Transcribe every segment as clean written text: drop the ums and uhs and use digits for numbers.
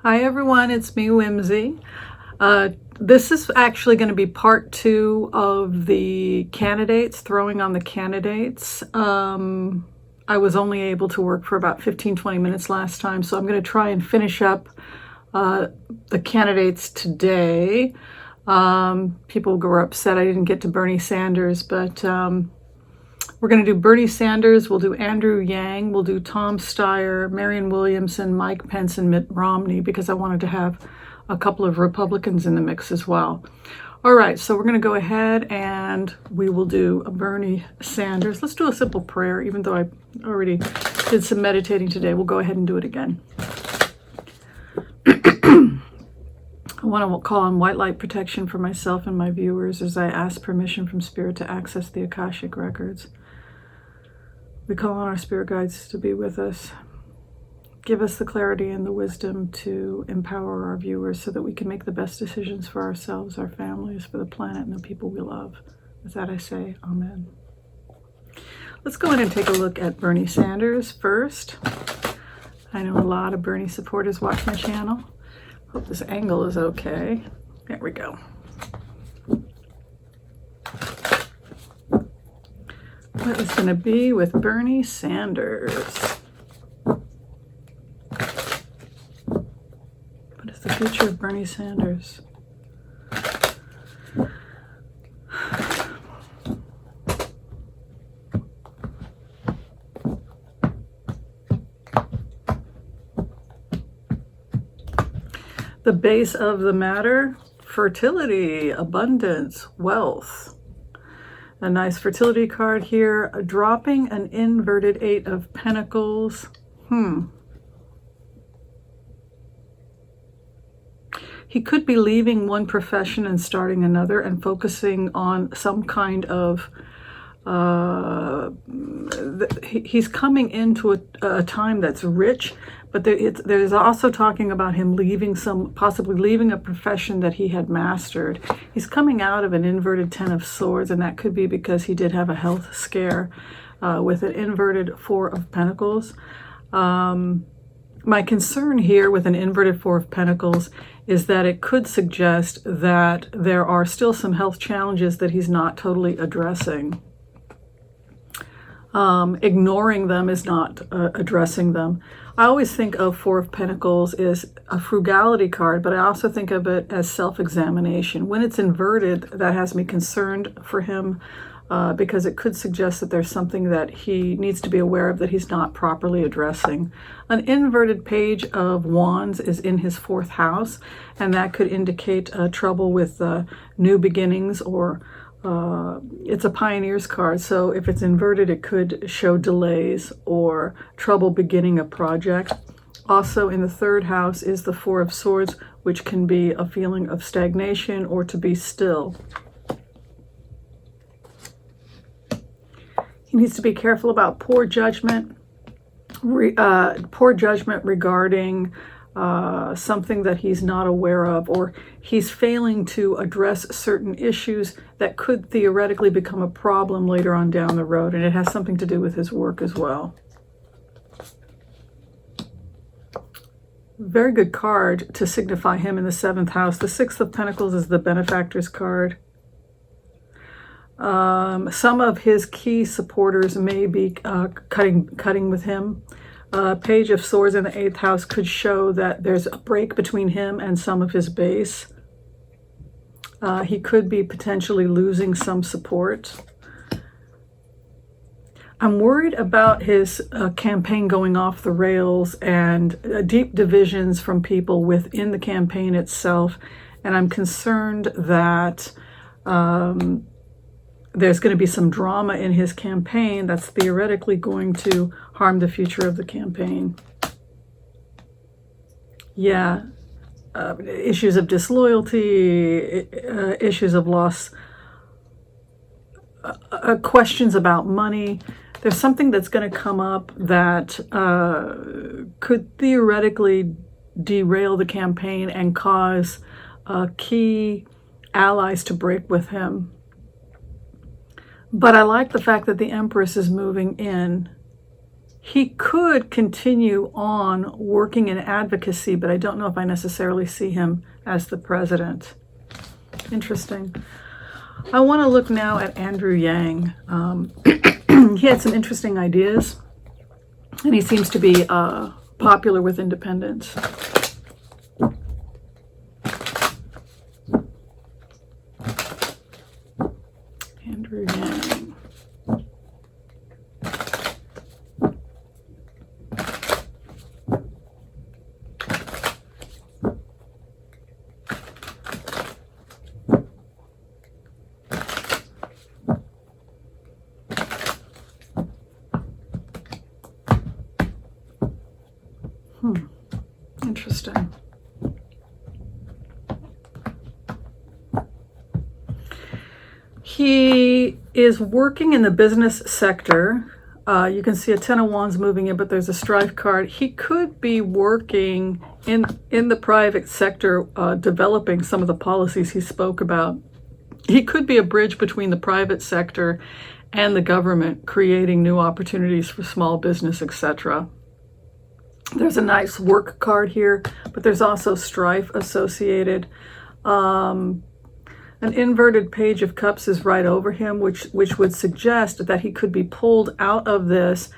Hi everyone, it's me, Whimsy. This is actually going to be part 2 of the candidates, throwing on the candidates. I was only able to work for about 15-20 minutes last time, so I'm going to try and finish up the candidates today. People were upset I didn't get to Bernie Sanders, but we're going to do Bernie Sanders, we'll do Andrew Yang, we'll do Tom Steyer, Marianne Williamson, Mike Pence, and Mitt Romney, because I wanted to have a couple of Republicans in the mix as well. All right, so we're going to go ahead and we will do a Bernie Sanders. Let's do a simple prayer, even though I already did some meditating today. We'll go ahead and do it again. I want to call on white light protection for myself and my viewers as I ask permission from Spirit to access the Akashic records. We call on our spirit guides to be with us. Give us the clarity and the wisdom to empower our viewers so that we can make the best decisions for ourselves, our families, for the planet, and the people we love. With that I say, Amen. Let's go ahead and take a look at Bernie Sanders first. I know a lot of Bernie supporters watch my channel. Hope this angle is okay. There we go. What is going to be with Bernie Sanders? What is the future of Bernie Sanders? The base of the matter: fertility, abundance, wealth. A nice fertility card here, dropping an inverted 8 of Pentacles. He could be leaving one profession and starting another and focusing on some kind of he's coming into a time that's rich, but there's also talking about him leaving possibly leaving a profession that he had mastered. He's coming out of an inverted 10 of Swords, and that could be because he did have a health scare with an inverted 4 of Pentacles. My concern here with an inverted 4 of Pentacles is that it could suggest that there are still some health challenges that he's not totally addressing. Ignoring them is not addressing them. I always think of 4 of Pentacles as a frugality card, but I also think of it as self-examination. When it's inverted, that has me concerned for him because it could suggest that there's something that he needs to be aware of that he's not properly addressing. An inverted Page of Wands is in his 4th house, and that could indicate trouble with new beginnings, or it's a pioneer's card, so if it's inverted, it could show delays or trouble beginning a project. Also in the 3rd house is the 4 of Swords, which can be a feeling of stagnation or to be still. He needs to be careful about poor judgment regarding something that he's not aware of, or he's failing to address certain issues that could theoretically become a problem later on down the road, and it has something to do with his work as well. Very good card to signify him in the 7th house. The 6th of Pentacles is the benefactor's card. Some of his key supporters may be cutting with him. Page of Swords in the 8th house could show that there's a break between him and some of his base. He could be potentially losing some support. I'm worried about his campaign going off the rails and deep divisions from people within the campaign itself. And I'm concerned that there's going to be some drama in his campaign that's theoretically going to harm the future of the campaign. Yeah, issues of disloyalty, issues of loss, questions about money. There's something that's going to come up that could theoretically derail the campaign and cause key allies to break with him. But I like the fact that the Empress is moving in He could continue on working in advocacy, but I don't know if I necessarily see him as the president. Interesting. I want to look now at Andrew Yang. He had some interesting ideas, and he seems to be popular with independents. Andrew Yang. Interesting. He is working in the business sector. You can see a 10 of Wands moving in, but there's a strife card. He could be working in the private sector, developing some of the policies he spoke about. He could be a bridge between the private sector and the government, creating new opportunities for small business, etc. There's a nice work card here, but there's also strife associated. An inverted Page of Cups is right over him, which would suggest that he could be pulled out of this.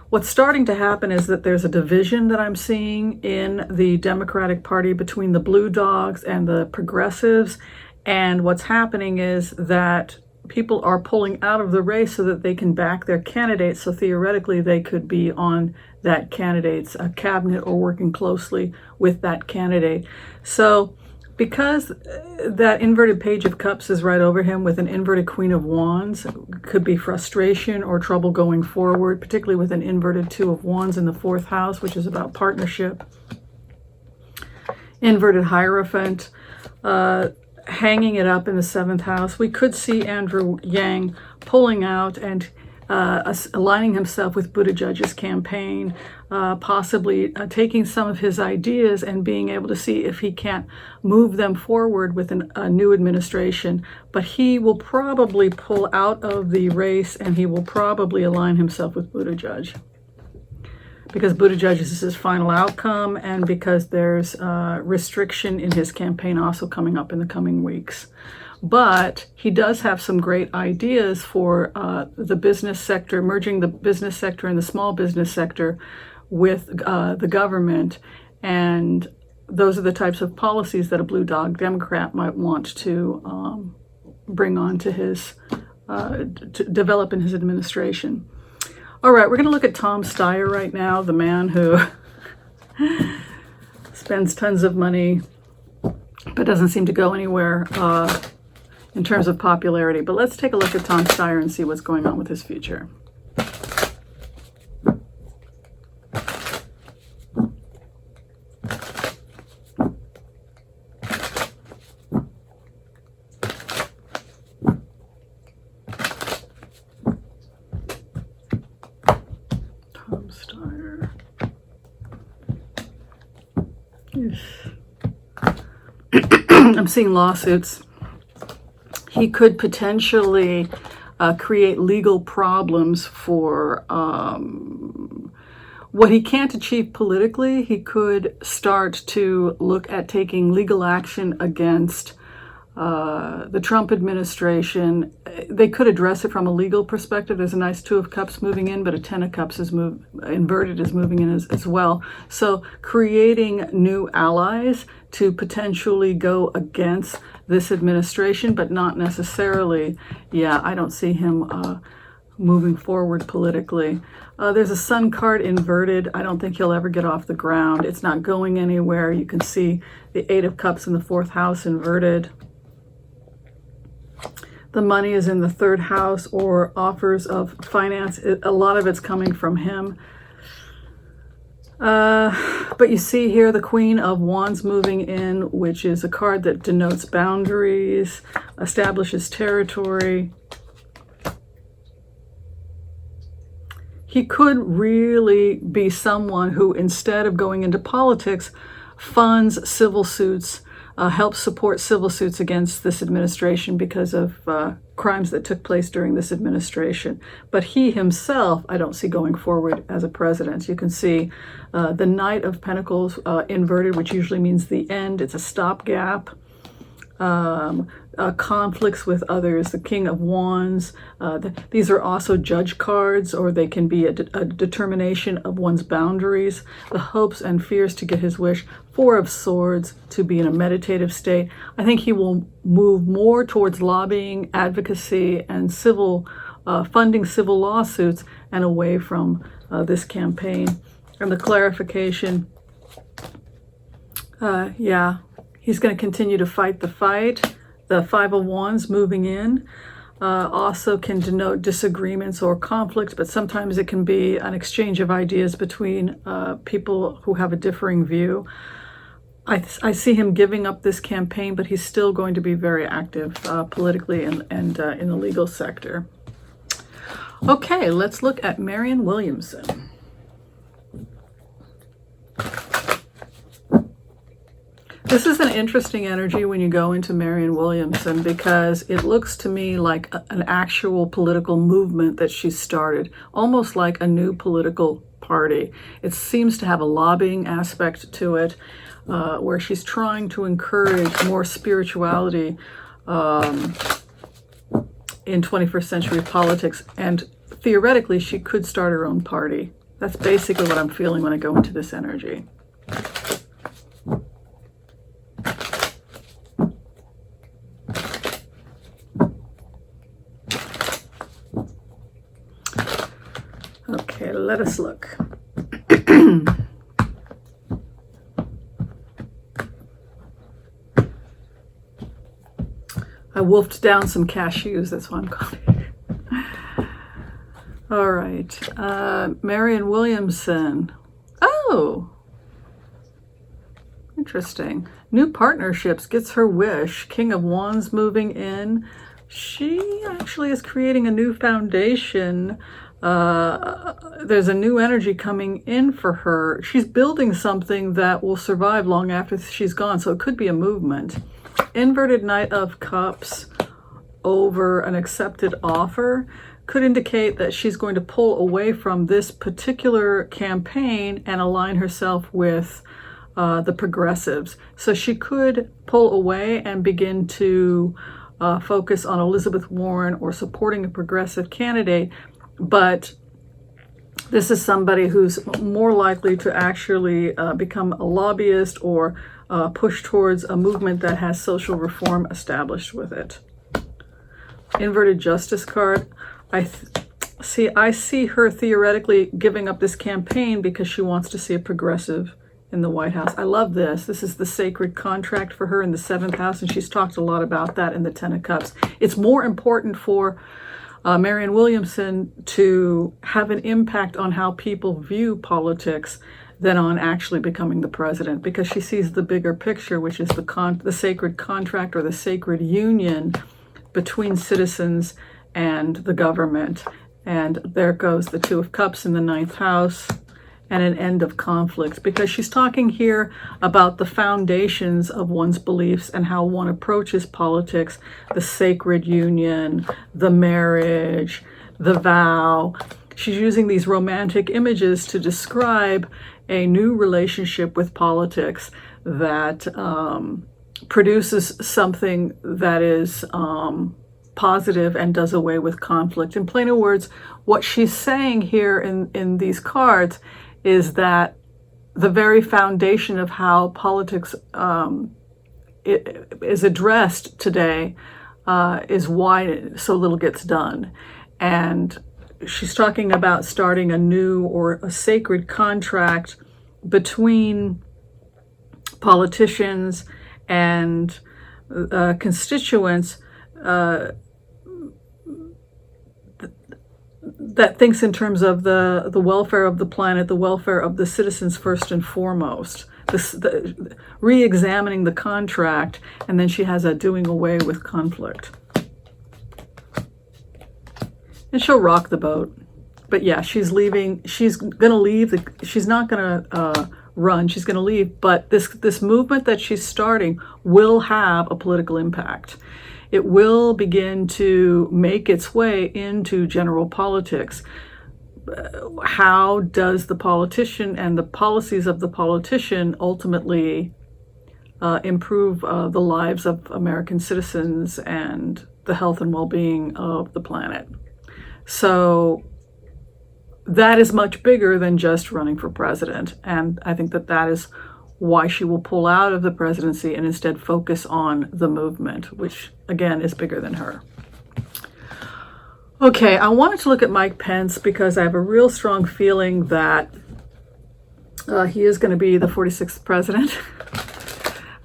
What's starting to happen is that there's a division that I'm seeing in the Democratic Party between the Blue Dogs and the Progressives. And what's happening is that people are pulling out of the race so that they can back their candidates. So theoretically, they could be on that candidate's cabinet or working closely with that candidate. So because that inverted Page of Cups is right over him with an inverted Queen of Wands, could be frustration or trouble going forward, particularly with an inverted Two of Wands in the 4th house, which is about partnership. Inverted Hierophant, hanging it up in the 7th house. We could see Andrew Yang pulling out and aligning himself with Buttigieg's campaign, possibly taking some of his ideas and being able to see if he can't move them forward with a new administration. But he will probably pull out of the race, and he will probably align himself with Buttigieg, because Buttigieg is his final outcome, and because there's restriction in his campaign also coming up in the coming weeks. But he does have some great ideas for the business sector, merging the business sector and the small business sector with the government. And those are the types of policies that a Blue Dog Democrat might want to bring on to his, to develop in his administration. All right, we're going to look at Tom Steyer right now, the man who spends tons of money but doesn't seem to go anywhere in terms of popularity. But let's take a look at Tom Steyer and see what's going on with his future. Tom Steyer. I'm seeing lawsuits. He could potentially create legal problems for what he can't achieve politically. He could start to look at taking legal action against the Trump administration. They could address it from a legal perspective. There's a nice Two of Cups moving in, but a Ten of Cups is inverted is moving in as well. So creating new allies to potentially go against this administration, but not necessarily, I don't see him moving forward politically. There's a Sun card inverted. I don't think he'll ever get off the ground. It's not going anywhere. You can see the Eight of Cups in the 4th house inverted. The money is in the 3rd house, or offers of finance. A lot of it's coming from him. But you see here the Queen of Wands moving in, which is a card that denotes boundaries, establishes territory. He could really be someone who, instead of going into politics, funds civil suits helped support civil suits against this administration because of crimes that took place during this administration. But he himself, I don't see going forward as a president. You can see the Knight of Pentacles inverted, which usually means the end. It's a stopgap. Conflicts with others, the King of Wands. These are also judge cards, or they can be a determination of one's boundaries, the hopes and fears to get his wish. Four of Swords, to be in a meditative state. I think he will move more towards lobbying, advocacy, and funding civil lawsuits, and away from this campaign. And the clarification, yeah, he's going to continue to fight the fight. The Five of Wands moving in also can denote disagreements or conflicts, but sometimes it can be an exchange of ideas between people who have a differing view. I see him giving up this campaign, but he's still going to be very active politically and in the legal sector. Okay, let's look at Marianne Williamson. This is an interesting energy when you go into Marianne Williamson, because it looks to me like an actual political movement that she started, almost like a new political party. It seems to have a lobbying aspect to it, where she's trying to encourage more spirituality in 21st century politics, and theoretically she could start her own party. That's basically what I'm feeling when I go into this energy. Okay, let us look. I wolfed down some cashews, that's why I'm calling it. All right, Marianne Williamson. Oh, interesting. New partnerships, gets her wish. King of Wands moving in. She actually is creating a new foundation. There's a new energy coming in for her. She's building something that will survive long after she's gone, so it could be a movement. Inverted Knight of Cups over an accepted offer could indicate that she's going to pull away from this particular campaign and align herself with the progressives. So she could pull away and begin to focus on Elizabeth Warren or supporting a progressive candidate. But this is somebody who's more likely to actually become a lobbyist or push towards a movement that has social reform established with it. Inverted Justice card. I see her theoretically giving up this campaign because she wants to see a progressive in the White House. I love this. This is the sacred contract for her in the 7th house, and she's talked a lot about that in the 10 of Cups. It's more important for Marianne Williamson to have an impact on how people view politics than on actually becoming the president, because she sees the bigger picture, which is the sacred contract or the sacred union between citizens and the government. And there goes the 2 of Cups in the 9th house, and an end of conflict, because she's talking here about the foundations of one's beliefs and how one approaches politics, the sacred union, the marriage, the vow. She's using these romantic images to describe a new relationship with politics that produces something that is positive and does away with conflict. In plainer words, what she's saying here in these cards is that the very foundation of how politics is addressed today is why so little gets done. And she's talking about starting a new or a sacred contract between politicians and constituents that thinks in terms of the welfare of the planet, the welfare of the citizens first and foremost, re-examining the contract, and then she has a doing away with conflict. And she'll rock the boat. But yeah, she's leaving. She's going to leave. She's not going to run. She's going to leave. But this movement that she's starting will have a political impact. It will begin to make its way into general politics. How does the politician and the policies of the politician ultimately improve the lives of American citizens and the health and well-being of the planet? So that is much bigger than just running for president. And I think that is why she will pull out of the presidency and instead focus on the movement, which again is bigger than her. Okay, I wanted to look at Mike Pence because I have a real strong feeling that he is going to be the 46th president.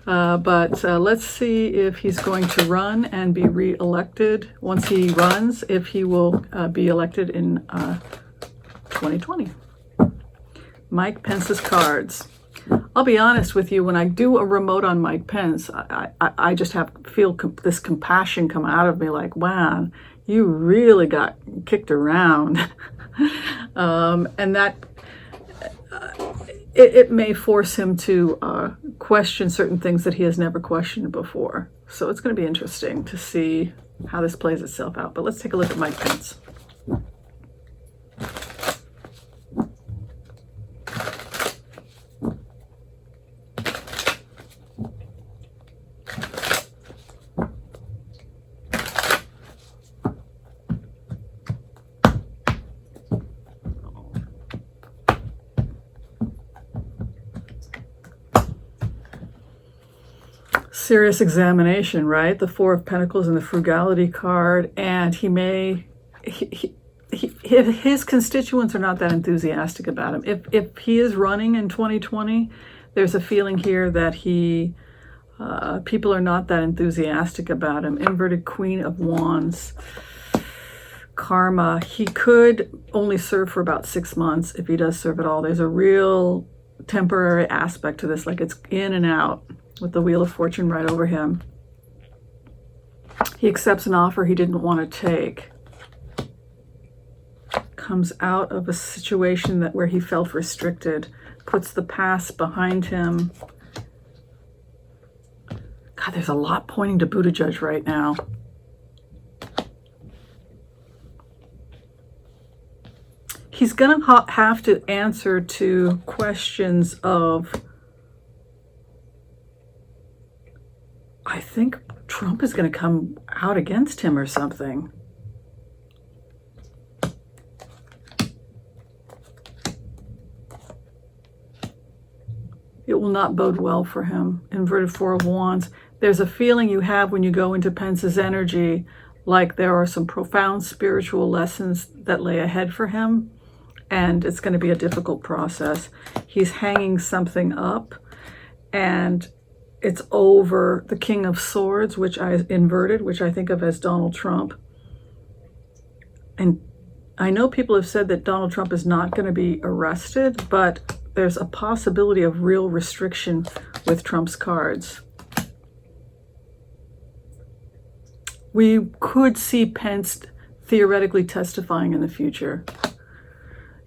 But let's see if he's going to run and be re-elected. Once he runs, if he will be elected in 2020. Mike Pence's cards. I'll be honest with you, when I do a remote on Mike Pence, I just feel this compassion come out of me like, wow, you really got kicked around. And that it may force him to question certain things that he has never questioned before. So it's going to be interesting to see how this plays itself out. But let's take a look at Mike Pence. Serious examination, right? The Four of Pentacles and the Frugality card, and his constituents are not that enthusiastic about him. If he is running in 2020, there's a feeling here that people are not that enthusiastic about him. Inverted Queen of Wands, karma. He could only serve for about 6 months if he does serve at all. There's a real temporary aspect to this, like it's in and out, with the Wheel of Fortune right over him. He accepts an offer he didn't want to take. Comes out of a situation where he felt restricted. Puts the past behind him. God, there's a lot pointing to Buttigieg right now. He's going to have to answer to questions of, I think Trump is going to come out against him or something. It will not bode well for him. Inverted Four of Wands. There's a feeling you have when you go into Pence's energy, like there are some profound spiritual lessons that lay ahead for him, and it's going to be a difficult process. He's hanging something up, and it's over the King of Swords, which I inverted, which I think of as Donald Trump. And I know people have said that Donald Trump is not going to be arrested, but there's a possibility of real restriction with Trump's cards. We could see Pence theoretically testifying in the future.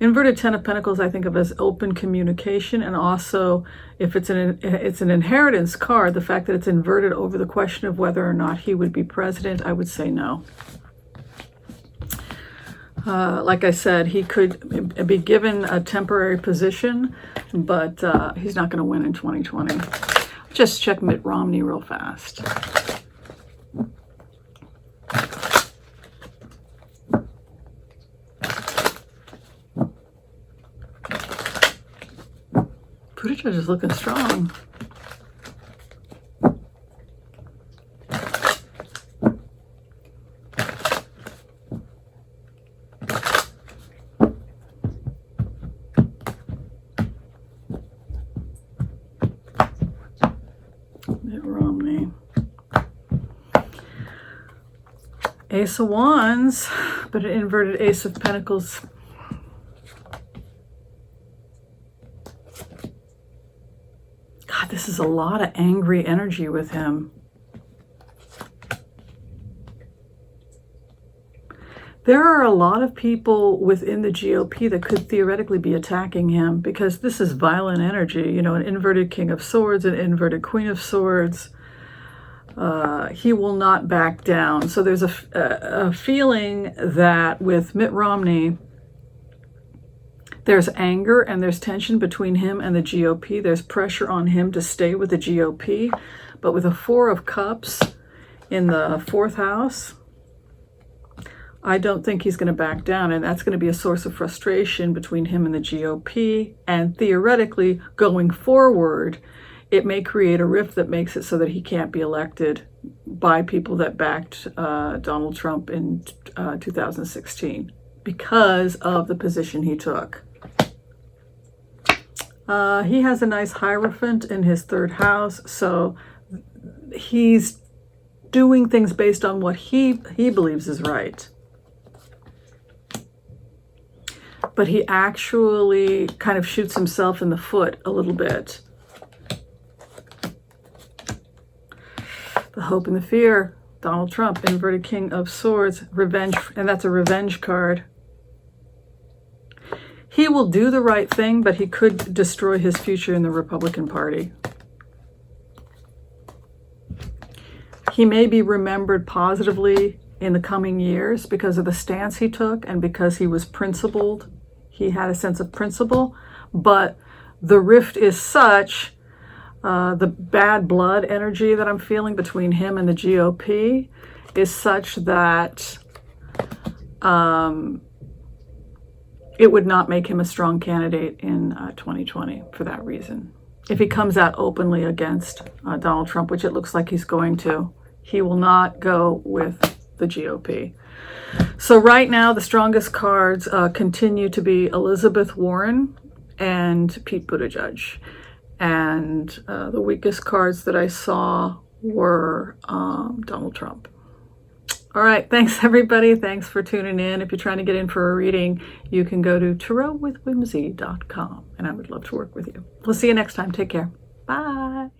Inverted Ten of Pentacles I think of as open communication, and also if it's an inheritance card, the fact that it's inverted over the question of whether or not he would be president, I would say no. Like I said, he could be given a temporary position, but he's not going to win in 2020. Just check Mitt Romney real fast. Buttigieg is looking strong. Mitt Romney. Ace of Wands, but an inverted Ace of Pentacles. God, this is a lot of angry energy with him. There are a lot of people within the GOP that could theoretically be attacking him because this is violent energy, you know, an inverted King of Swords, an inverted Queen of Swords. He will not back down. So there's a feeling that with Mitt Romney, there's anger and there's tension between him and the GOP. There's pressure on him to stay with the GOP. But with a Four of Cups in the 4th house, I don't think he's going to back down, and that's going to be a source of frustration between him and the GOP. And theoretically, going forward, it may create a rift that makes it so that he can't be elected by people that backed Donald Trump in 2016 because of the position he took. He has a nice Hierophant in his 3rd house, so he's doing things based on what he believes is right. But he actually kind of shoots himself in the foot a little bit. The Hope and the Fear, Donald Trump, inverted King of Swords, revenge, and that's a revenge card. He will do the right thing, but he could destroy his future in the Republican Party. He may be remembered positively in the coming years because of the stance he took and because he was principled. He had a sense of principle, but the rift is such, the bad blood energy that I'm feeling between him and the GOP is such that it would not make him a strong candidate in 2020 for that reason. If he comes out openly against Donald Trump, which it looks like he's going to, he will not go with the GOP. So right now, the strongest cards continue to be Elizabeth Warren and Pete Buttigieg. And the weakest cards that I saw were Donald Trump. All right, thanks everybody. Thanks for tuning in. If you're trying to get in for a reading, you can go to tarotwithwhimsy.com, and I would love to work with you. We'll see you next time. Take care. Bye.